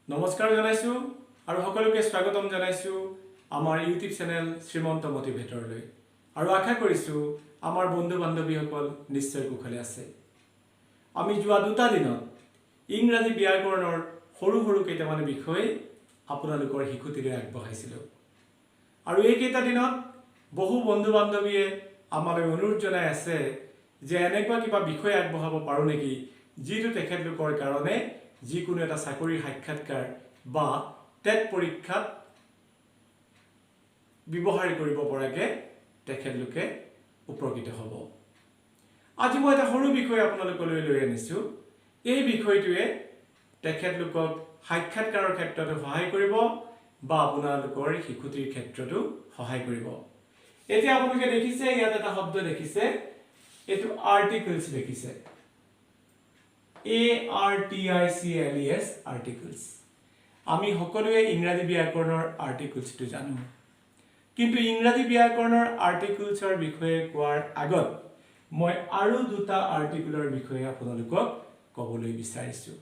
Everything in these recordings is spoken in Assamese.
নমস্কাৰ জনাইছো আৰু সকলোকে স্বাগতম জনাইছো আমাৰ ইউটিউব চেনেল শ্ৰীমন্ত মোটিভেটৰলৈ আৰু আশা কৰিছো আমাৰ বন্ধু বান্ধৱীসকল নিশ্চয় কুশলে আছে। আমি যোৱা দুটা দিনত ইংৰাজী ব্যাকৰণৰ সৰু সৰু কেইটামান বিষয় আপোনালোকৰ শিশুটিলৈ আগবঢ়াইছিলো আৰু এই কেইটা দিনত বহু বন্ধু বান্ধৱীয়ে আমালৈ অনুৰোধ জনাই আছে যে এনেকুৱা কিবা বিষয় আগবঢ়াব পাৰো নেকি যিটো তেখেতলোকৰ কাৰণে যিকোনো এটা চাকৰিৰ সাক্ষাৎকাৰ বা টেট পৰীক্ষাত ব্যৱহাৰ কৰিব পৰাকে তেখেতলোকে উপকৃত হ'ব। আজি মই এটা সৰু বিষয় আপোনালোকলৈ লৈ আনিছো। এই বিষয়টোৱে তেখেতলোকক সাক্ষাৎকাৰৰ ক্ষেত্ৰতো সহায় কৰিব বা আপোনালোকৰ শিশুটিৰ ক্ষেত্ৰতো সহায় কৰিব। এতিয়া আপোনালোকে দেখিছে ইয়াত এটা শব্দ দেখিছে, এইটো আৰ্টিকলছ দেখিছে। ARTICLES articles. আমি সকলোৱে ইংৰাজী ব্যাকৰণৰ আৰ্টিকলছটো জানো, কিন্তু ইংৰাজী ব্যাকৰণৰ আৰ্টিকলছৰ বিষয়ে কোৱাৰ আগত মই আৰু দুটা আৰ্টিকলৰ বিষয়ে আপোনালোকক ক'বলৈ বিচাৰিছো।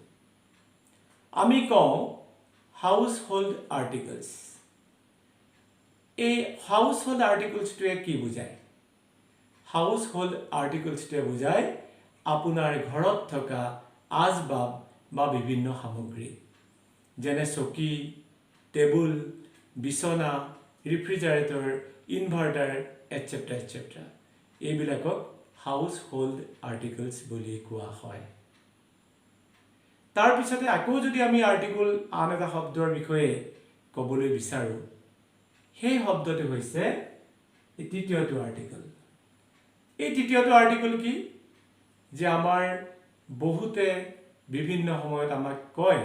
আমি কওঁ হাউস হোল্ড আৰ্টিকলছ। এই হাউস হোল্ড আৰ্টিকলছটোৱে কি বুজায়? হাউস হোল্ড আৰ্টিকলছটোৱে বুজায় আপোনাৰ ঘৰত থকা আচবাব বা বিভিন্ন সামগ্ৰী যেনে চকী, টেবুল, বিছনা, ৰেফ্ৰিজাৰেটৰ, ইনভাৰ্টাৰ এটচেট্ৰা এটচেট্ৰা। এইবিলাকক হাউস হোল্ড আৰ্টিকলছ বুলি কোৱা হয়। তাৰ পিছতে আকৌ যদি আমি আৰ্টিকল আন এটা শব্দৰ বিষয়ে ক'বলৈ বিচাৰো, সেই শব্দটো হৈছে তৃতীয়টো আৰ্টিকল। এই তৃতীয়টো আৰ্টিকল কি? যে আমাৰ বহুতে বিভিন্ন সময়ত আমাক কয়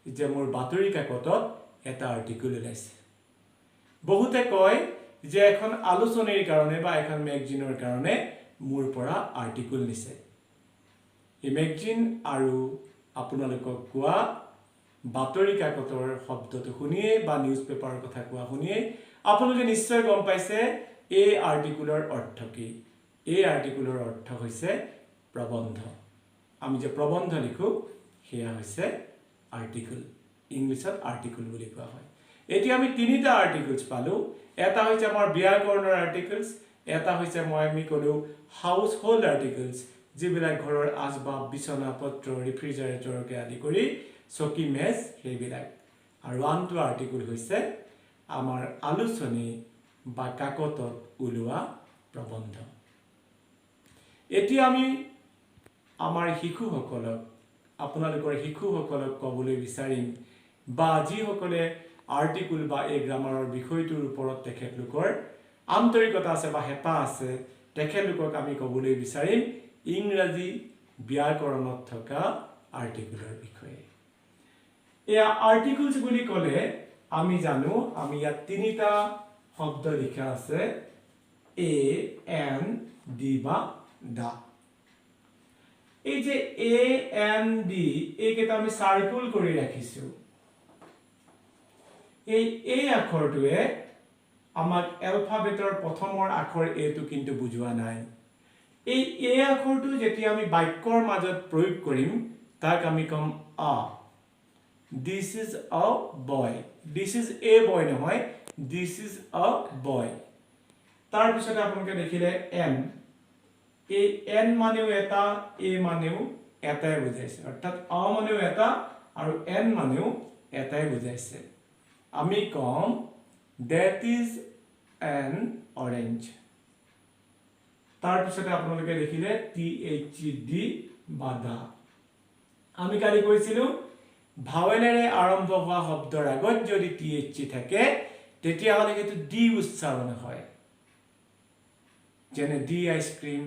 যে মোৰ বাতৰি কাকতত এটা আৰ্টিকল ওলাইছে। বহুতে কয় যে এখন আলোচনীৰ কাৰণে বা এখন মেগাজিনৰ কাৰণে মোৰ পৰা আৰ্টিকল নিছে। এই মেগাজিন আৰু আপোনালোকক কোৱা বাতৰি কাকতৰ শব্দটো শুনিয়ে বা নিউজ পেপাৰৰ কথা কোৱা শুনিয়ে আপোনালোকে নিশ্চয় গম পাইছে এই আৰ্টিকলৰ অৰ্থ কি। এই আৰ্টিকলৰ অৰ্থ হৈছে প্ৰবন্ধ। আমি যে প্ৰবন্ধ লিখো সেয়া হৈছে আৰ্টিকল। ইংলিছত আৰ্টিকল বুলি কোৱা হয়। এতিয়া আমি তিনিটা আৰ্টিকলছ পালো। এটা হৈছে আমাৰ ব্যাকৰণৰ আৰ্টিকলছ, এটা হৈছে আমি ক'লো হাউস হোল্ড আৰ্টিকলছ, যিবিলাক ঘৰৰ আচবাব, বিছনা পত্ৰ, ৰেফ্ৰিজাৰেটৰকে আদি কৰি চকী মেজ সেইবিলাক, আৰু আনটো আৰ্টিকল হৈছে আমাৰ আলোচনী বা কাকতত ওলোৱা প্ৰবন্ধ। এতিয়া আমি আমাৰ শিশুসকলক, আপোনালোকৰ শিশুসকলক ক'বলৈ বিচাৰিম বা যিসকলে আৰ্টিকল বা এই গ্ৰামাৰৰ বিষয়টোৰ ওপৰত তেখেতলোকৰ আন্তৰিকতা আছে বা হেঁপাহ আছে, তেখেতলোকক আমি ক'বলৈ বিচাৰিম ইংৰাজী ব্যাকৰণত থকা আৰ্টিকলৰ বিষয়ে। এয়া আৰ্টিকলছ বুলি ক'লে আমি জানো, আমি ইয়াত তিনিটা শব্দ লিখা আছে, AND বা দা। এই যে AND এইকেইটা আমি চাৰ্কুল কৰি ৰাখিছো। এই আখৰটোৱে আমাক এলফাবেটৰ প্ৰথমৰ আখৰ এটো কিন্তু বুজোৱা নাই। এই আখৰটো যেতিয়া আমি বাক্যৰ মাজত প্ৰয়োগ কৰিম তাক আমি কম আ। This is a boy. This is a boy নহয়, this is a boy. তাৰ পিছতে আপোনালোকে দেখিলে এন। এই এন মানেও এটা, এ মানেও এটাই বুজাইছে, অৰ্থাৎ আ মানেও এটা আৰু এন মানেও এটাই বুজাইছে। আমি কম that is an orange. তাৰ পিছতে আপোনালোকে দেখিলে THD বা দা। আমি কালি কৈছিলো ভাৱেলেৰে আৰম্ভ হোৱা শব্দৰ আগত যদি THD থাকে তেতিয়াহ'লে সেইটো ডি উচ্চাৰণ হয়। যেনে D ice cream,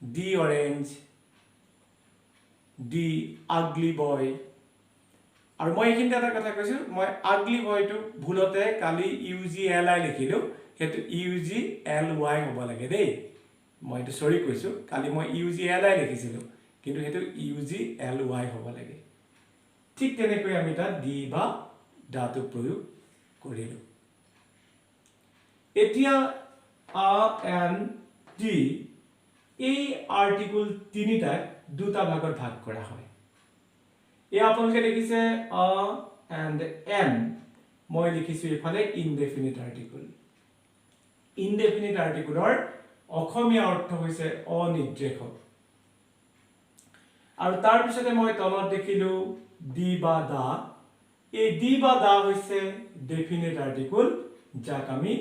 D orange, D আগলি বয়। আৰু মই এইখিনিতে এটা কথা কৈছো, মই আগলি বয়টো ভুলতে কালি UGLI লিখিলো, সেইটো UGLY হ'ব লাগে দেই। মই এইটো চৰি কৈছো, কালি মই UGLI লিখিছিলো কিন্তু সেইটো UGLY হ'ব লাগে। ঠিক তেনেকৈ আমি তাত ডি বা দাটো প্ৰয়োগ কৰিলো। এতিয়া AND এই আৰ্টিকল তিনিটাক দুটা ভাগত ভাগ কৰা হয়। এই আপোনালোকে দেখিছে আ এণ্ড এন মই লিখিছোঁ এইফালে ইনডেফিনিট আৰ্টিকল ইনডেফিনিট আৰ্টিকলৰ অসমীয়া অৰ্থ হৈছে অনিৰ্দেশক আৰু তাৰ পিছতে মই তলত দেখিলোঁ দি বা দা এই দি বা দা হৈছে ডেফিনিট আৰ্টিকল যাক আমি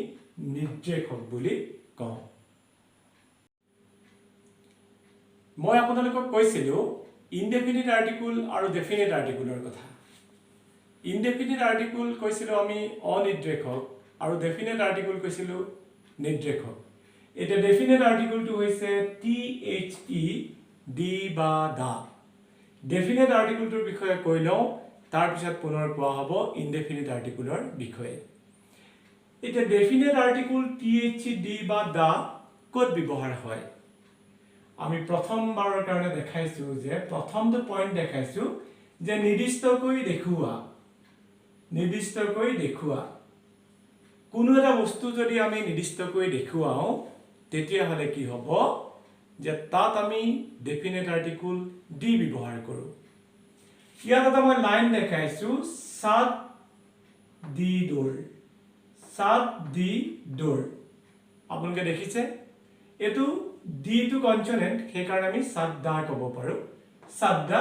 নিৰ্দেশক বুলি কওঁ মই আপোনালোকক কৈছিলোঁ ইনডেফিনিট আৰ্টিকল আৰু ডেফিনিট আৰ্টিকলৰ কথা ইনডেফিনিট আৰ্টিকল কৈছিলোঁ আমি অনিৰ্দেশক আৰু ডেফিনিট আৰ্টিকল কৈছিলোঁ নিৰ্দেশক এটা ডেফিনিট আৰ্টিকলটো হৈছে THE দি বা দা ডেফিনিট আৰ্টিকলটোৰ বিষয়ে কৈ লওঁ তাৰ পিছত পুনৰ কোৱা হ'ব ইনডেফিনিট আৰ্টিকলৰ বিষয়ে এটা ডেফিনিট আৰ্টিকল THE দি বা দা ক'ত ব্যৱহাৰ হয় আমি প্ৰথমবাৰৰ কাৰণে দেখাইছোঁ যে প্ৰথমটো পইণ্ট দেখাইছোঁ যে নিৰ্দিষ্টকৈ দেখুওৱা কোনো এটা বস্তু যদি আমি নিৰ্দিষ্টকৈ দেখুৱাও তেতিয়াহ'লে কি হ'ব যে তাত আমি ডেফিনিট আৰ্টিকল দি ব্যৱহাৰ কৰোঁ ইয়াত এটা মই লাইন দেখাইছোঁ সাত দি দৌৰ আপোনালোকে দেখিছে এইটো দি টু কনসোনেন্ট সেইকাৰণে আমি সাদ্দা ক'ব পাৰোঁ সাদ্দা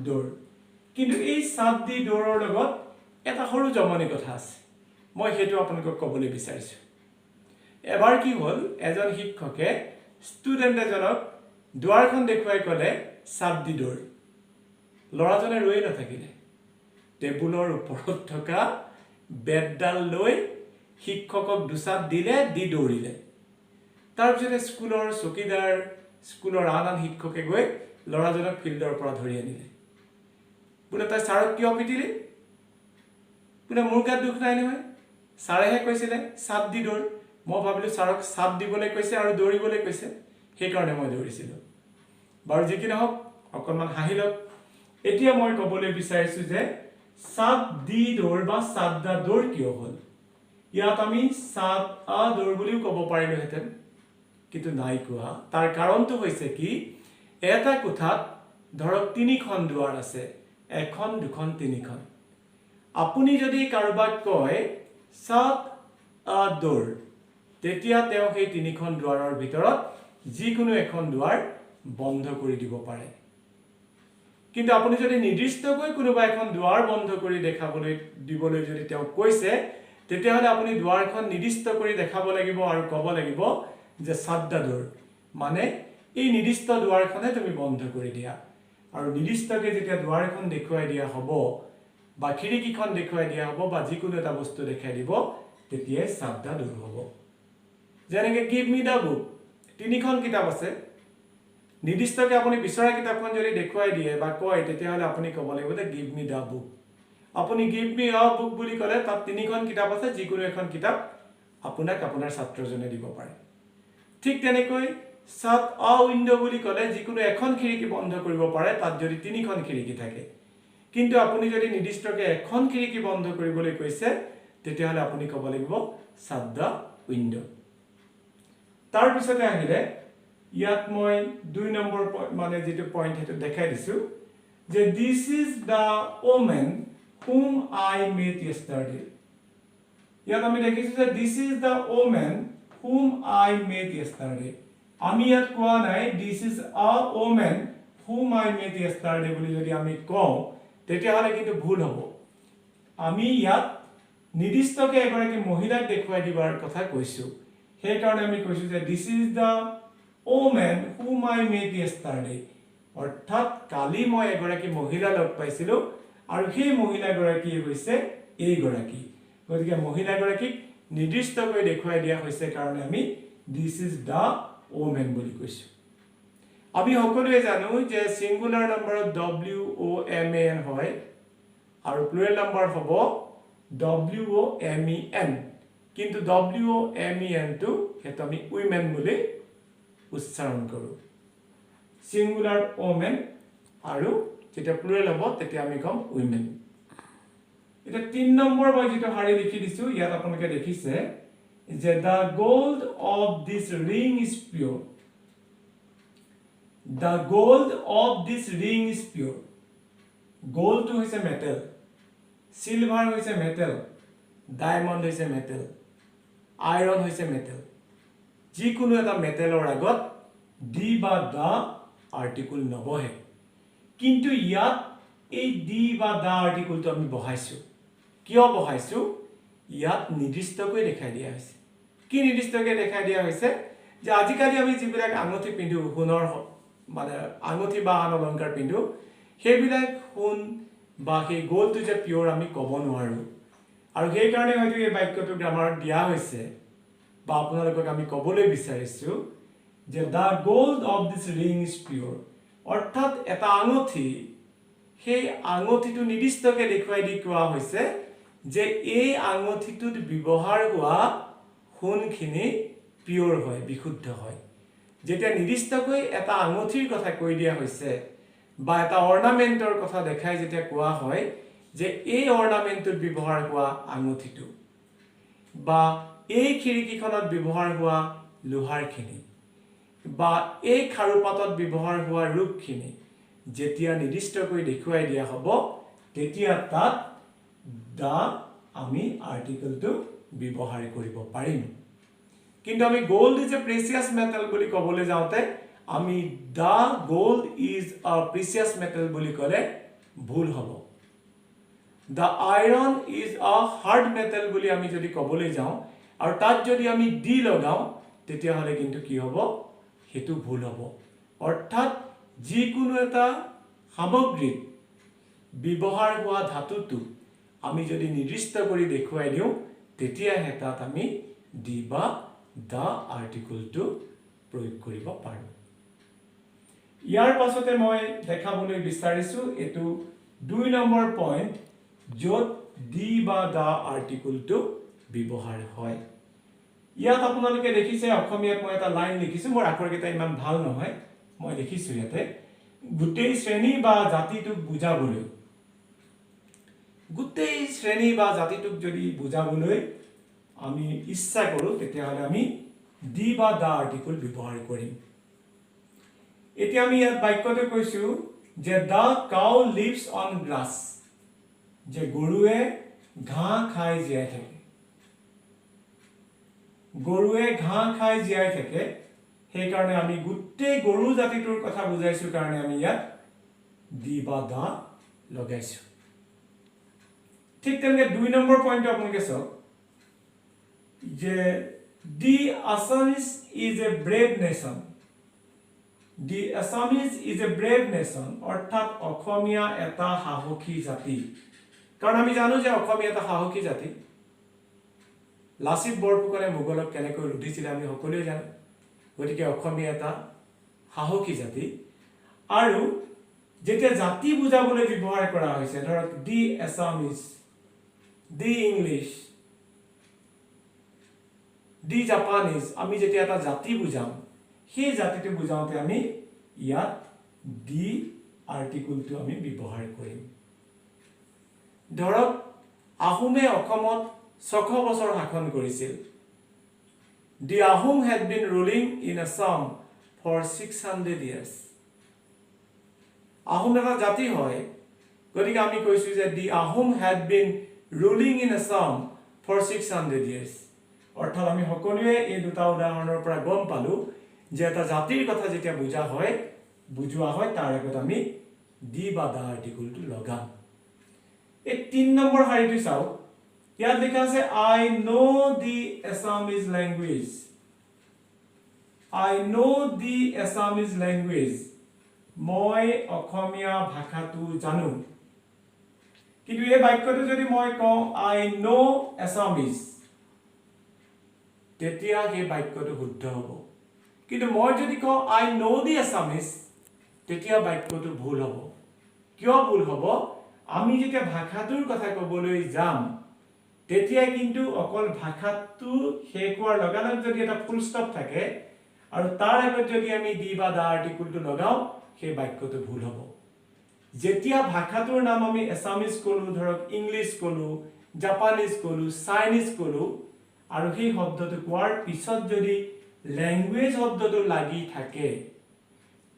দৌৰ কিন্তু এই সাত দি দৌৰৰ লগত এটা সৰু জমনি কথা আছে মই সেইটো আপোনালোকক ক'বলৈ বিচাৰিছোঁ এবাৰ কি হ'ল এজন শিক্ষকে ষ্টুডেণ্ট এজনক দুৱাৰখন দেখুৱাই ক'লে সাত দি দৌৰ ল'ৰাজনে ৰৈ নাথাকিলে টেবুলৰ ওপৰত থকা বেডডাল লৈ শিক্ষকক দুচাপ দিলে দি দৌৰিলে তাৰপিছতে স্কুলৰ চকীদাৰ স্কুলৰ আন শিক্ষকে গৈ ল'ৰাজনক ফিল্ডৰ পৰা ধৰি আনিলে বোলে তই ছাৰক কিয় পিটিলি বোলে মোৰ গাত দুখ নাই নহয় ছাৰেহে কৈছিলে চাপ দি দৌৰ মই ভাবিলোঁ ছাৰক চাপ দিবলৈ কৈছে আৰু দৌৰিবলৈ কৈছে সেইকাৰণে মই দৌৰিছিলোঁ বাৰু যি কি নহওক অকণমান হাঁহি লওক এতিয়া মই ক'বলৈ বিচাৰিছোঁ যে সাত দি দৌৰ বা সাদ্দা দৌৰ কিয় হ'ল ইয়াত আমি সাত আ দৌৰ বুলিও ক'ব পাৰিলোহেঁতেন কিন্তু নাই কোৱা তাৰ কাৰণটো হৈছে কি এটা কোঠাত ধৰক তিনিখন দুৱাৰ আছে এখন দুখন তিনিখন আপুনি যদি কাৰোবাক কয় সাত আ দৌৰ তেতিয়া তেওঁ সেই তিনিখন দুৱাৰৰ ভিতৰত যিকোনো এখন দুৱাৰ বন্ধ কৰি দিব পাৰে কিন্তু আপুনি যদি নিৰ্দিষ্টকৈ কোনোবা এখন দুৱাৰ বন্ধ কৰি দিবলৈ যদি তেওঁ কৈছে তেতিয়াহ'লে আপুনি দুৱাৰখন নিৰ্দিষ্ট কৰি দেখাব লাগিব আৰু ক'ব লাগিব যে সাদ্দা দৌৰ মানে এই নিৰ্দিষ্ট দুৱাৰখনে তুমি বন্ধ কৰি দিয়া আৰু নিৰ্দিষ্টকৈ যেতিয়া দুৱাৰখন দেখুৱাই দিয়া হ'ব বা খিৰিকীখন দেখুৱাই দিয়া হ'ব বা যিকোনো এটা বস্তু দেখাই দিব তেতিয়াই সাদ্দা দৌৰ হ'ব যেনেকৈ গিভ মি দা বুক তিনিখন কিতাপ আছে নিৰ্দিষ্টকৈ আপুনি বিচৰা কিতাপখন যদি দেখুৱাই দিয়ে বা কয় তেতিয়াহ'লে আপুনি ক'ব লাগিব যে গিভ মি দা বুক আপুনি গিভ মি আ বুক বুলি ক'লে তাত তিনিখন কিতাপ আছে যিকোনো এখন কিতাপ আপোনাক আপোনাৰ ছাত্ৰজনে দিব পাৰে ঠিক তেনেকৈ সাত আ উইন্ডো বুলি ক'লে যিকোনো এখন খিৰিকী বন্ধ কৰিব পাৰে তাত যদি তিনিখন খিৰিকী থাকে কিন্তু আপুনি যদি নিৰ্দিষ্টকৈ এখন খিৰিকী বন্ধ কৰিবলৈ কৈছে তেতিয়াহ'লে আপুনি ক'ব লাগিব সাদ্দা উইন্ডো তাৰ পিছতে আহিলে ইয়াত মই 2 নম্বৰ মানে যেটো পইণ্ট হেতু দেখাই দিছো যে this is the women whom I met yesterday ইয়াত আমি দেখিছো যে this is the women whom I met yesterday আমি ইয়াত কোৱা নাই this is a women whom I met yesterday বুলি যদি আমি কওঁ তেতিয়াহ'লে কিন্তু ভুল হ'ব আমি ইয়াত নিৰ্দিষ্টকৈ এগৰাকী মহিলাক দেখুৱাই দিবৰ কথা কৈছো সেই কাৰণে আমি কৈছো যে this is the women whom I met yesterday অৰ্থাৎ কালি মই এগৰাকী মহিলা লগ পাইছিলোঁ আৰু সেই মহিলাগৰাকী হৈছে এইগৰাকী গতিকে মহিলাগৰাকীক নিৰ্দিষ্টকৈ দেখুৱাই দিয়া হৈছে কাৰণে আমি দিস ইজ দা ওমেন বুলি কৈছো আমি সকলোৱে জানো যে সিঙ্গুলাৰ নম্বৰত WOMAN হয় আৰু প্লুৰেল নম্বৰ হ'ব WOMEN কিন্তু WOMEN টো হেতু আমি উইমেন বুলি উচ্চাৰণ কৰো সিঙ্গুলাৰ ওমেন আৰু যেতিয়া প্লুৰেল হ'ব তেতিয়া আমি কম উইমেন এটা 3 নম্বৰ মই যেটো হাৰি লিখি দিছো ইয়াত আপোনালোকে দেখিছে যে the gold of this ring is pure the gold of this ring is pure গোল্ডটো হৈছে মেটেল, সিলভাৰ হৈছে মেটেল, ডায়মণ্ড হৈছে মেটেল, আইৰণ হৈছে মেটেল। যিকোনো এটা মেটেলৰ আগত ডি বা দা আৰ্টিকল নবহে, কিন্তু ইয়াত এই ডি বা দা আৰ্টিকলটো আমি বহাইছোঁ। কিয় বহাইছোঁ? ইয়াত নিৰ্দিষ্টকৈ দেখাই দিয়া হৈছে। কি নিৰ্দিষ্টকৈ দেখাই দিয়া হৈছে? যে আজিকালি আমি যিবিলাক আঙুঠি পিন্ধো, সোণৰ মানে আঙুঠি বা আন অলংকাৰ পিন্ধো, সেইবিলাক সোণ বা সেই গোল্ডটো যে পিয়ৰ আমি ক'ব নোৱাৰোঁ। আৰু সেইকাৰণে হয়তো এই বাক্যটো গ্ৰামাৰত দিয়া হৈছে বা আপোনালোকক আমি ক'বলৈ বিচাৰিছোঁ যে the gold of this ring is pure. অৰ্থাৎ এটা আঙুঠি, সেই আঙুঠিটো নিৰ্দিষ্টকৈ দেখুৱাই দি কোৱা হৈছে যে এই আঙুঠিটোত ব্যৱহাৰ হোৱা সোণখিনি পিয়ৰ হয়, বিশুদ্ধ হয়। যেতিয়া নিৰ্দিষ্টকৈ এটা আঙুঠিৰ কথা কৈ দিয়া হৈছে বা এটা অৰ্ণামেণ্টৰ কথা দেখাই যেতিয়া কোৱা হয় যে এই অৰ্ণামেণ্টটোত ব্যৱহাৰ হোৱা আঙুঠিটো বা এই খিৰিকীখনত ব্যৱহাৰ হোৱা লোহাৰখিনি বা এই খাৰুপাতত ব্যৱহাৰ হোৱা ৰূপখিনি যেতিয়া নিৰ্দিষ্টকৈ দেখুৱাই দিয়া হ'ব, তেতিয়া তাত দা আমি আৰ্টিকলটো ব্যৱহাৰ কৰিব পাৰিম। কিন্তু আমি gold is a precious metal বুলি ক'বলৈ যাওঁতে আমি the gold is a precious metal বুলি ক'লে ভুল হ'ব। The iron is a hard metal বুলি আমি যদি ক'বলৈ যাওঁ আৰু তাত যদি আমি ডি লগাওঁ, তেতিয়াহ'লে কিন্তু কি হ'ব? সেইটো ভুল হ'ব। অৰ্থাৎ যিকোনো এটা সামগ্ৰীত ব্যৱহাৰ হোৱা ধাতুটো আমি যদি নিৰ্দিষ্ট কৰি দেখুৱাই দিওঁ, তেতিয়াহে তাত আমি ডি বা দা আৰ্টিকলটো প্ৰয়োগ কৰিব পাৰোঁ। ইয়াৰ পাছতে মই দেখাবলৈ বিচাৰিছোঁ এইটো 2 নম্বৰ পইণ্ট, য'ত ডি বা দা আৰ্টিকলটো ব্যৱহাৰ হয়। ইয়াত আপোনালোকে দেখিছে অসমীয়াত মই এটা লাইন লিখিছোঁ, মোৰ আখৰকেইটা ইমান ভাল নহয়, মই লিখিছোঁ ইয়াতে গোটেই শ্ৰেণী বা জাতিটোক বুজাবলৈ। গোটেই শ্ৰেণী বা জাতিটোক যদি বুজাবলৈ আমি ইচ্ছা কৰোঁ, তেতিয়াহ'লে আমি ডি বা দা আৰ্টিকল ব্যৱহাৰ কৰিম। এতিয়া আমি ইয়াত বাক্যটো কৈছোঁ যে the cow leaves on grass, যে গৰুৱে ঘাঁহ খাই জীয়াই থাকে। গৰুৱে ঘাঁহ খাই জীয়াই থাকে, সেইকাৰণে আমি গোটেই গৰু জাতিটোৰ কথা বুজাইছোঁ কাৰণে আমি ইয়াত ডি বা দা লগাইছোঁ। ঠিক তেনেকৈ 2 নম্বৰ পইণ্টটো আপোনালোকে চাওক যে the Assamese is a brave nation. The Assamese is a brave nation, অৰ্থাৎ অসমীয়া এটা সাহসী জাতি। কাৰণ আমি জানো যে অসমীয়া এটা সাহসী জাতি। লাচিত বৰফুকনে মোগলক কেনেকৈ ৰুধিছিলে আমি সকলোৱে জানো। গতিকে অসমীয়া এটা সাহসী জাতি। আৰু যেতিয়া জাতি বুজাবলৈ ব্যৱহাৰ কৰা হৈছে, ধৰক দি আছামিজ, দি ইংলিছ, দি জাপানিজ, আমি যেতিয়া এটা জাতি বুজাম, সেই জাতিটো বুজাওঁতে আমি ইয়াত দি আৰ্টিকলটো আমি ব্যৱহাৰ কৰিম। ধৰক আহোমে অসমত 600 বছৰ শাসন কৰিছিল। The Ahom had been ruling in Assam for 600 years। আহোম এটা জাতি হয়, গতিকে আমি কৈছোঁ যে the Ahom had been ruling in Assam for 600 years। অৰ্থাৎ আমি সকলোৱে এই দুটা উদাহৰণৰ পৰা গম পালোঁ যে এটা জাতিৰ কথা যেতিয়া বুজোৱা হয় তাৰ আগত আমি ডি বা দা আৰ্টিকলটো লগাম। এই 3 নম্বৰ শাৰীটো চাওক, ইয়াত লিখা আছে আই ন' দি আছামিজ লেংগুৱেজ। আই ন' দি আছামিজ লেংগুৱেজ, মই অসমীয়া ভাষাটো জানো। কিন্তু এই বাক্যটো যদি মই কওঁ আই ন' আছামিজ, তেতিয়া সেই বাক্যটো শুদ্ধ হ'ব। কিন্তু মই যদি কওঁ আই ন' দি আছামিজ, তেতিয়া বাক্যটো ভুল হ'ব। কিয় ভুল হ'ব? আমি যেতিয়া ভাষাটোৰ কথা ক'বলৈ যাম, তেতিয়া কিন্তু অকল ভাষাটো শেষ হোৱাৰ লগে লগে যদি এটা ফুল ষ্টপ থাকে আৰু তাৰ আগত যদি আমি ডি বা দা আৰ্টিকলটো লগাওঁ, সেই বাক্যটো ভুল হ'ব। যেতিয়া ভাষাটোৰ নাম আমি এছামিজ ক'লোঁ, ধৰক ইংলিছ ক'লোঁ, জাপানিজ ক'লোঁ, চাইনিজ ক'লোঁ, আৰু সেই শব্দটো কোৱাৰ পিছত যদি লেংগুৱেজ শব্দটো লাগি থাকে,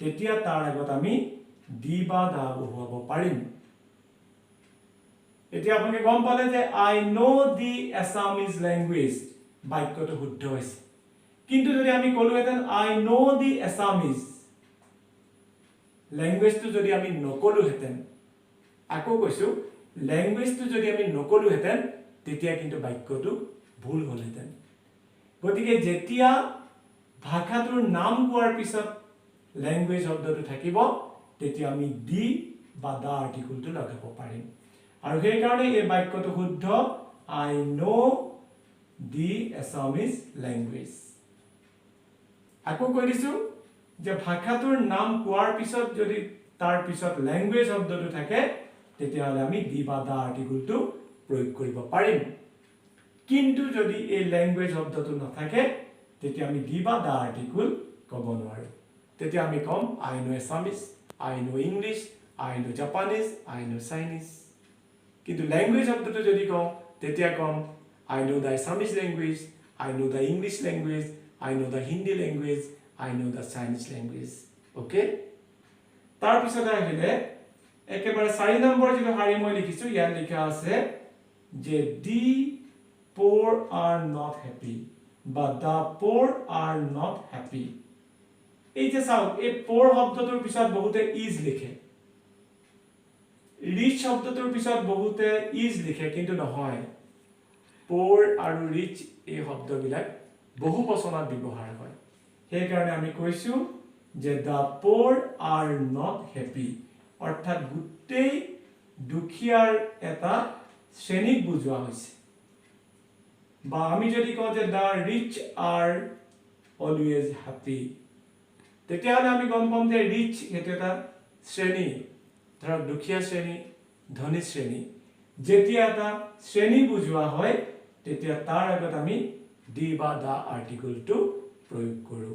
তেতিয়া তাৰ আগত আমি ডি বা দা বহুৱাব পাৰিম। এতিয়া আপোনালোকে গম পালে যে I know the Assamese language বাক্যটো শুদ্ধ হৈছে কিন্তু যদি আমি কলোহেঁতেন আই নো দি আছামিজ ল্যাঙ্গুয়েজটো যদি আমি নকলোহেঁতেন আকৌ কৈছো ল্যাঙ্গুয়েজটো যদি আমি নকলোহেঁতেন তেতিয়া কিন্তু বাক্যটো ভুল হলহেঁতেন গতিকে যেতিয়া ভাষাটোৰ নাম কোৱাৰ পিছত ল্যাঙ্গুয়েজ শব্দটো থাকিব তেতিয়া আমি দি বা দা আৰ্টিকলটো লগাব পাৰিম আৰু সেই কাৰণে এই বাক্যটো শুদ্ধ I know the Assamese language আকৌ কৈ দিছো যে ভাষাটোৰ নাম কোৱাৰ পিছত যদি তাৰ পিছত ল্যাঙ্গুয়েজ শব্দটো থাকে তেতিয়া হলে আমি দি বা দা আৰ্টিকলটো প্ৰয়োগ কৰিব পাৰিম কিন্তু যদি এই ল্যাঙ্গুয়েজ শব্দটো নাথাকে তেতিয়া আমি দি বা দা আৰ্টিকল ক'ব নোৱাৰো তেতিয়া আমি কম I know Assamese I know English I know Japanese I know Chinese কিন্তু ল্যাঙ্গুয়েজ শব্দটো যদি কওঁ তেতিয়া কম I know the Assamese language I know the English language I know the Hindi language I know the Chinese language okay তাৰ পিছত আহিলে একেবাৰে 4 নম্বৰ যেটো হাৰি মই লিখিছো ইয়াত লিখা আছে যে দি poor are not happy but the poor are not happy এই যে চাও এই poor শব্দটোৰ পিছত বহুতে is লিখে rich শব্দটোৰ পিছত বহুতে is লিখে কিন্তু নহয় poor আৰু rich এই শব্দবিলাক বহু বচনত ব্যৱহাৰ হয় সেই কাৰণে আমি কৈছো যে the poor are not happy অৰ্থাৎ গুটেই দুখিয়াৰ এটা শ্ৰেণীক বুজোৱা হৈছে বা আমি যদি কওঁ যে the rich are always happy তেতিয়া হলে আমি গম পাম যে rich এটা এটা শ্ৰেণী ধৰক দুখিয়া শ্ৰেণী ধনী শ্ৰেণী যেতিয়া এটা শ্ৰেণী বুজোৱা হয় তেতিয়া তাৰ আগত আমি দি বা দা আৰ্টিকলটো প্ৰয়োগ কৰো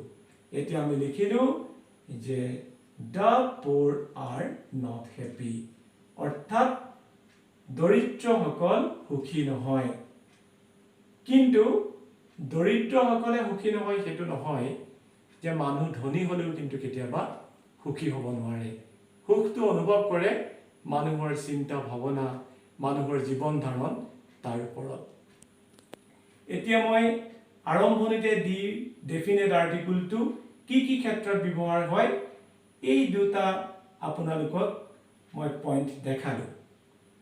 এতিয়া আমি লিখিলো যে the poor are not happy অৰ্থাৎ দৰিদ্ৰসকল সুখী নহয় কিন্তু দৰিদ্ৰসকলে সুখী নহয় হেতু নহয় যে মানুহ ধনী হলেও কিন্তু কেতিয়াবা সুখী হ'ব নোৱাৰে সুখটো অনুভৱ কৰে মানুহৰ চিন্তা ভাৱনা মানুহৰ জীৱন ধাৰণ তাৰ ওপৰত এতিয়া মই আৰম্ভণিতে দি ডেফিনেট আৰ্টিকলটো কি ক্ষেত্ৰত ব্যৱহাৰ হয় এই দুটা আপোনালোকক মই পইণ্ট দেখালো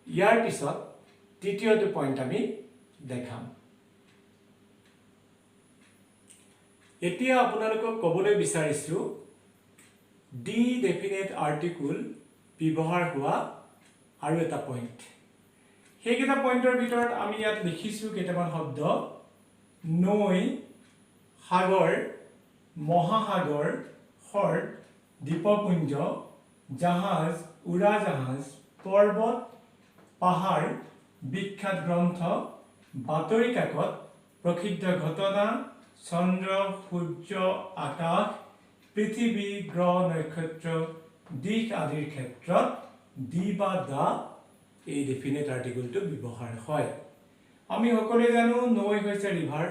ইয়াৰ পিছত তৃতীয়টো পইণ্ট আমি দেখাম এতিয়া আপোনালোকক ক'বলৈ বিচাৰিছো দি ডেফিনেট আৰ্টিকল ব্যৱহাৰ হোৱা আৰু এটা পইণ্ট সেইকেইটা পইণ্টৰ ভিতৰত আমি ইয়াত লিখিছো কেইটামান শব্দ নৈ সাগৰ মহাসাগৰ হ্ৰদ দ্বীপপুঞ্জ জাহাজ উৰাজাহাজ পৰ্বত পাহাৰ বিখ্যাত গ্ৰন্থ বাতৰি কাকত প্ৰসিদ্ধ ঘটনা চন্দ্ৰ সূৰ্য আকাশ পৃথিৱী গ্ৰহ নক্ষত্ৰ দিশ আদিৰ ক্ষেত্ৰত দি বা দা এই ডেফিনেট আৰ্টিকলটো ব্যৱহাৰ হয় আমি সকলোৱে জানো নৈ হৈছে river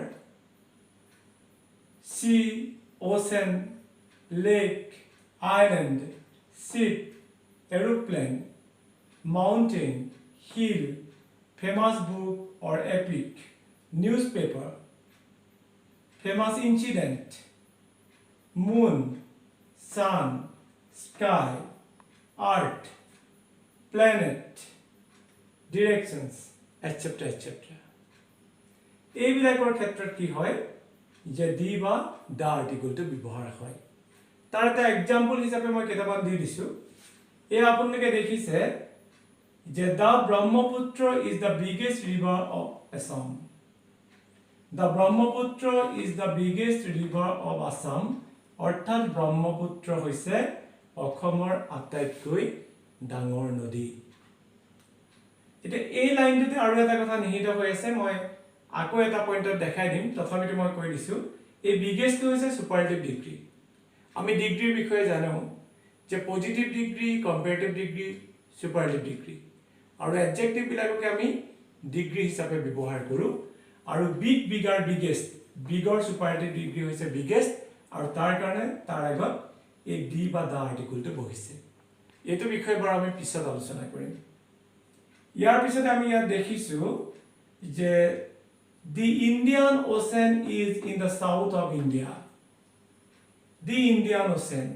sea ocean lake island ship aeroplane mountain hill famous book or epic newspaper famous incident moon sun sky earth planet directions etc etc এইবিলাকৰ ক্ষেত্ৰত কি হয় যে দি বা দা আৰ্টিকলটো ব্যৱহাৰ হয় তাৰ এটা এক্সাম্পল হিচাপে মই কেইটামান দি দিছো এই আপোনালোকে দেখিছে যে the Brahmaputra is the biggest river of Assam the Brahmaputra is the biggest river of Assam অৰ্থাৎ ব্ৰহ্মপুত্ৰ হৈছে অসমৰ আটাইতকৈ ডাঙৰ নদী এটা এই লাইনটোতে আৰু এটা কথা নিহিত হৈ আছে মই আকৌ এটা পইণ্টত দেখাই দিম তথাপিতো মই কৈ দিছো এই বিগেষ্ট হৈছে সুপাৰলেটিভ ডিগ্ৰী আমি ডিগ্ৰীৰ বিষয়ে জানো যে positive degree comparative degree superlative degree আৰু এডজেক্টিভ বিলাককে আমি ডিগ্ৰী হিচাপে ব্যৱহাৰ কৰো আৰু বিগ বিগাৰ বিগেষ্ট বিগৰ সুপাৰলেটিভ ডিগ্ৰী হৈছে বিগেষ্ট আৰু তাৰ কাৰণে তাৰ আগত এই দি বা দা আৰ্টিকলটো বহিছে এইটো বিষয়ে বাৰু আমি পিছত আলোচনা কৰিম ইয়াৰ পিছতে আমি ইয়াত দেখিছোঁ যে the Indian Ocean is in the south of India. The Indian Ocean.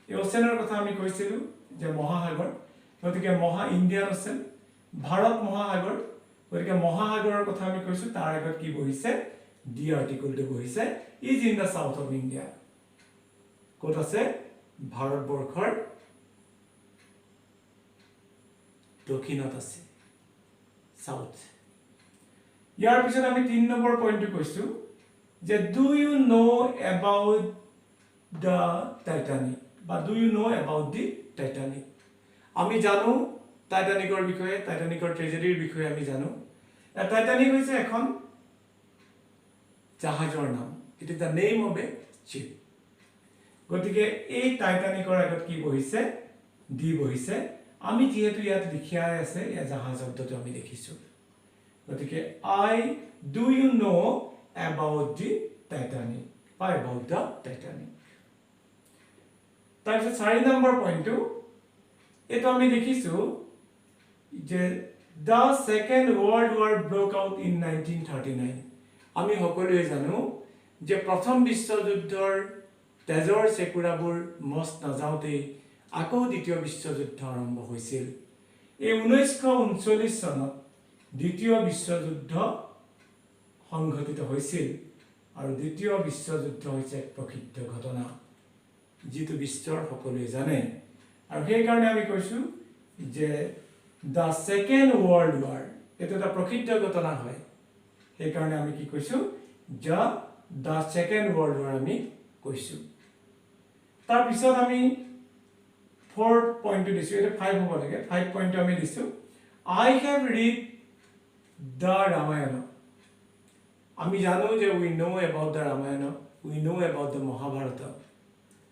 এই ওচেনৰ কথা আমি কৈছিলোঁ যে মহাসাগৰ, গতিকে ইণ্ডিয়ান ওচেন, ভাৰত মহাসাগৰ, গতিকে মহাসাগৰৰ কথা আমি কৈছোঁ, তাৰ আগত কি বহিছে? ডি আৰ্টিকলটো বহিছে, is in the south of India. ক'ত আছে? ভাৰতবৰ্ষৰ দক্ষিণত আছে, সাউথ। ইয়াৰ পিছত আমি 3 নম্বৰ পইণ্টটো কৈছোঁ যে do you know' about the Titanic, বা do you know' about the Titanic. আমি জানো টাইটানিকৰ বিষয়ে, টাইটানিকৰ ট্ৰেজেডিৰ বিষয়ে আমি জানো। টাইটানিক হৈছে এখন জাহাজৰ নাম, it is the name of a ship. গতিকে এই টাইটানিকৰ আগত কি বহিছে? ডি বহিছে। আমি যিহেতু ইয়াত লিখিয়াই আছে, এই জাহাজ শব্দটো আমি দেখিছোঁ, গতিকে do you know' about the Titanic বা এবাউট দ্য টাইটানিক। তাৰপিছত 4 নম্বৰ পইণ্টটো, এইটো আমি দেখিছোঁ যে the second world war broke out in 1939। আমি সকলোৱে জানো যে প্ৰথম বিশ্বযুদ্ধৰ তেজৰ চেকুৰাবোৰ মচ নাযাওঁতেই আকৌ দ্বিতীয় বিশ্বযুদ্ধ আৰম্ভ হৈছিল। এই 1939 চনত দ্বিতীয় বিশ্বযুদ্ধ সংঘটিত হৈছিল, আৰু দ্বিতীয় বিশ্বযুদ্ধ হৈছে এক প্ৰসিদ্ধ ঘটনা, যিটো বিশ্বৰ সকলোৱে জানে। আৰু সেইকাৰণে আমি কৈছোঁ যে দ্য ছেকেণ্ড ৱৰ্ল্ড ৱাৰ, এইটো এটা প্ৰসিদ্ধ ঘটনা হয়, সেইকাৰণে আমি কি কৈছোঁ? দ্য ছেকেণ্ড ৱৰ্ল্ড ৱাৰ আমি কৈছোঁ। তাৰপিছত আমি 4th পইণ্টটো দিছোঁ, এইটো 5 হ'ব লাগে। 5 পইণ্টটো আমি দিছোঁ, I have read the Ramayana. আমি জানো যে we know' about the Ramayana, we know' about the Mahabharata,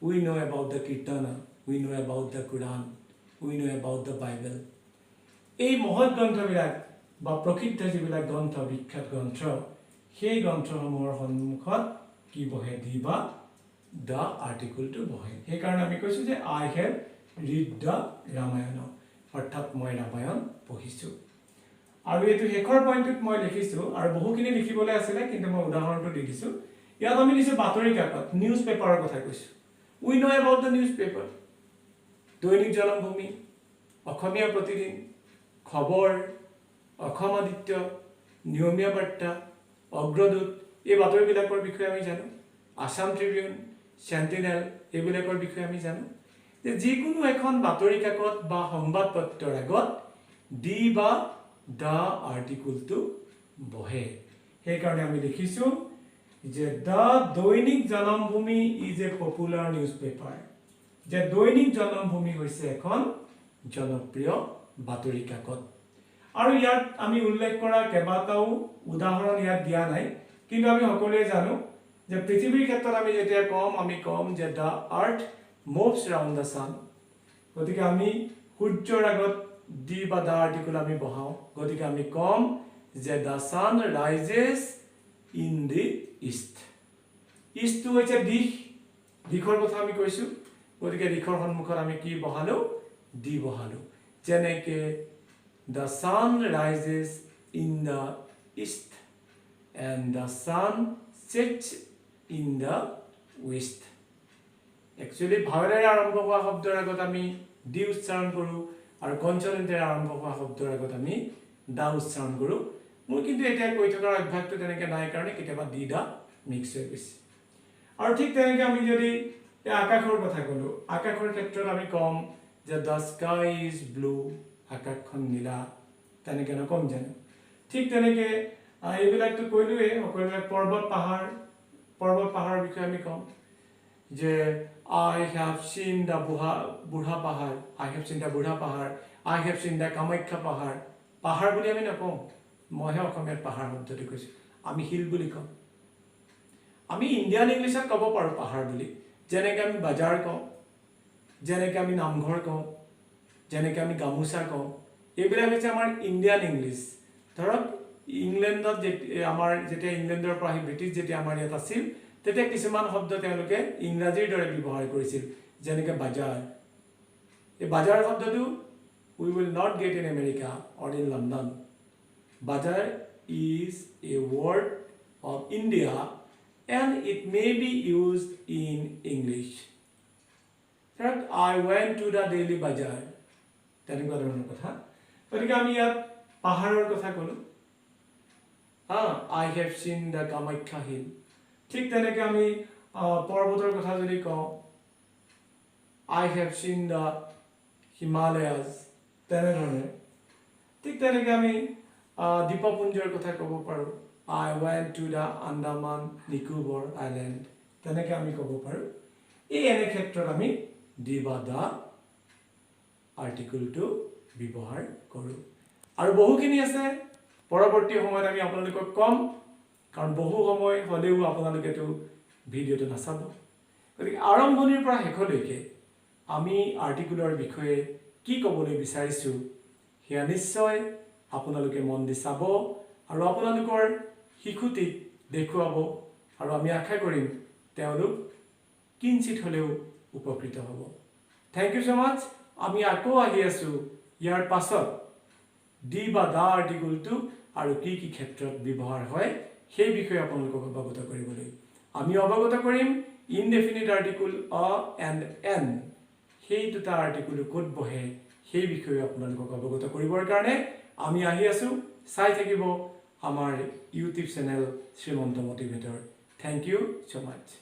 we know' about the Kirtan, we know' about the Quran, we know' about the Bible. এই মহৎ গ্ৰন্থবিলাক বা প্ৰসিদ্ধ যিবিলাক গ্ৰন্থ, বিখ্যাত গ্ৰন্থ, সেই গ্ৰন্থসমূহৰ সন্মুখত কি বহে? ডি বা দ্য আৰ্টিকলটো বহে। সেইকাৰণে আমি কৈছোঁ যে আই হেভ ৰিড দ্য ৰামায়ণ, অৰ্থাৎ মই ৰামায়ণ পঢ়িছোঁ। আৰু এইটো শেষৰ পইণ্টটোত মই লিখিছোঁ, আৰু বহুখিনি লিখিবলৈ আছিলে, কিন্তু মই উদাহৰণটো দি দিছোঁ। ইয়াত আমি দিছোঁ বাতৰি কাকত, নিউজ পেপাৰৰ কথা কৈছোঁ। উই know' about the news paper, দৈনিক জনমভূমি, অসমীয়া প্ৰতিদিন, খবৰ, অসম আদিত্য, নিয়মীয়া বাৰ্তা, অগ্ৰদূত, এই বাতৰিবিলাকৰ বিষয়ে আমি জানো। আছাম ট্ৰিবিউন, চেণ্টিনেল, এইবিলাকৰ বিষয়ে আমি জানো। যে যিকোনো এখন বাতৰি কাকত বা সংবাদ পত্ৰৰ আগত ডি বা দ্য আৰ্টিকলটো বহে। সেইকাৰণে আমি দেখিছোঁ যে the Dainik Janambhumi is a popular news paper, যে দৈনিক জনমভূমি হৈছে এখন জনপ্ৰিয় বাতৰি কাকত। আৰু ইয়াত আমি উল্লেখ কৰা কেইবাটাও উদাহৰণ ইয়াত দিয়া নাই, কিন্তু আমি সকলোৱে জানো যে পৃথিৱীৰ ক্ষেত্ৰত আমি যেতিয়া আমি ক'ম যে the earth moves round the sun, গতিকে আমি সূৰ্যৰ আগত ডি বা দ্য আৰ্টিকল আমি বহাওঁ, গতিকে আমি ক'ম যে the sun rises in the east. ইষ্টটো হৈছে দিশ, দিশৰ কথা আমি কৈছোঁ, গতিকে দিশৰ সন্মুখত আমি কি বহালোঁ? ডি বহালোঁ। যেনেকৈ the sun rises in the east and the sun sets in the west. Actually ভাৱেৰে আৰম্ভ হোৱা শব্দৰ আগত আমি ডি উচ্চাৰণ কৰোঁ, আৰু কনচনেণ্টেৰে আৰম্ভ হোৱা শব্দৰ আগত আমি দা উচ্চাৰণ কৰোঁ। মোৰ কিন্তু এতিয়া কৈ থকাৰ অভ্যাসটো তেনেকৈ নাই কাৰণে কেতিয়াবা ডি দা মিক্স হৈ গৈছে। আৰু ঠিক তেনেকৈ আমি যদি এই আকাশৰ কথা ক'লোঁ, আকাশৰ ক্ষেত্ৰত আমি ক'ম যে দ্য স্কাই ইজ ব্লু, আকাশখন নীলা, তেনেকৈ নক'ম জানো? ঠিক তেনেকৈ এইবিলাকতো কৈলোৱেই, সকলোবিলাক পৰ্বত পাহাৰৰ বিষয়ে আমি ক'ম যে I have seen the বুঢ়া পাহাৰ, I have seen the বুঢ়া পাহাৰ, I have seen the Kamakhya পাহাৰ। পাহাৰ বুলি আমি নকওঁ, মইহে অসমীয়াত পাহাৰ শব্দটো কৈছোঁ, আমি হিল বুলি কওঁ। আমি ইণ্ডিয়ান ইংলিছত ক'ব পাৰোঁ পাহাৰ বুলি, যেনেকৈ আমি বজাৰ কওঁ, যেনেকৈ আমি নামঘৰ কওঁ, যেনেকৈ আমি গামোচা কওঁ, এইবিলাক হৈছে আমাৰ ইণ্ডিয়ান ইংলিছ। ধৰক ইংলেণ্ডত যেতিয়া ইংলেণ্ডৰ পৰা আহি ব্ৰিটিছ যেতিয়া আমাৰ ইয়াত আছিল, তেতিয়া কিছুমান শব্দ তেওঁলোকে ইংৰাজীৰ দৰে ব্যৱহাৰ কৰিছিল, যেনেকৈ বাজাৰ। এই বাজাৰ শব্দটো we will not get in America or in London. Bazaar is a word of India and it may be used in English. Third, I went to the Delhi Bazaar. তেনেকুৱা ধৰণৰ কথা গতিকে আমি ইয়াত পাহাৰৰ কথা ক'লো I have seen the Kamakhya hill. ঠিক তেনেকৈ আমি পৰ্বতৰ কথা যদি কওঁ I have seen the Himalayas. তেনেধৰণে ঠিক তেনেকৈ আমি দ্বীপপুঞ্জৰ কথা ক'ব পাৰোঁ I went to the Andaman Nicobar Island. তেনেকৈ আমি ক'ব পাৰোঁ এই এনে ক্ষেত্ৰত আমি দি বা দা আৰ্টিকলটো ব্যৱহাৰ কৰোঁ আৰু বহুখিনি আছে পৰৱৰ্তী সময়ত আমি আপোনালোকক কম কাৰণ বহু সময় হ'লেও আপোনালোকেতো ভিডিঅ'টো নাচাব গতিকে আৰম্ভণিৰ পৰা শেষলৈকে আমি আৰ্টিকলৰ বিষয়ে কি ক'বলৈ বিচাৰিছোঁ সেয়া নিশ্চয় আপোনালোকে মন দি চাব আৰু আপোনালোকৰ শিশুটিক দেখুৱাব আৰু আমি আশা কৰিম তেওঁলোক কিঞ্চিত হ'লেও উপকৃত হ'ব থ্যাংক ইউ সো মাচ আমি আকৌ আহি আছোঁ ইয়াৰ পাছত দি বা দা আৰ্টিকলটো আৰু কি কি ক্ষেত্ৰত ব্যৱহাৰ হয় সেই বিষয়ে আপোনালোকক অৱগত কৰিবলৈ আমি অৱগত কৰিম indefinite article O and N সেই দুটা আৰ্টিকল ক'ত বহে সেই বিষয়ে আপোনালোকক অৱগত কৰিবৰ কাৰণে আমি আহি আছোঁ চাই থাকিব আমাৰ YouTube channel Srimanta motivator thank you so mass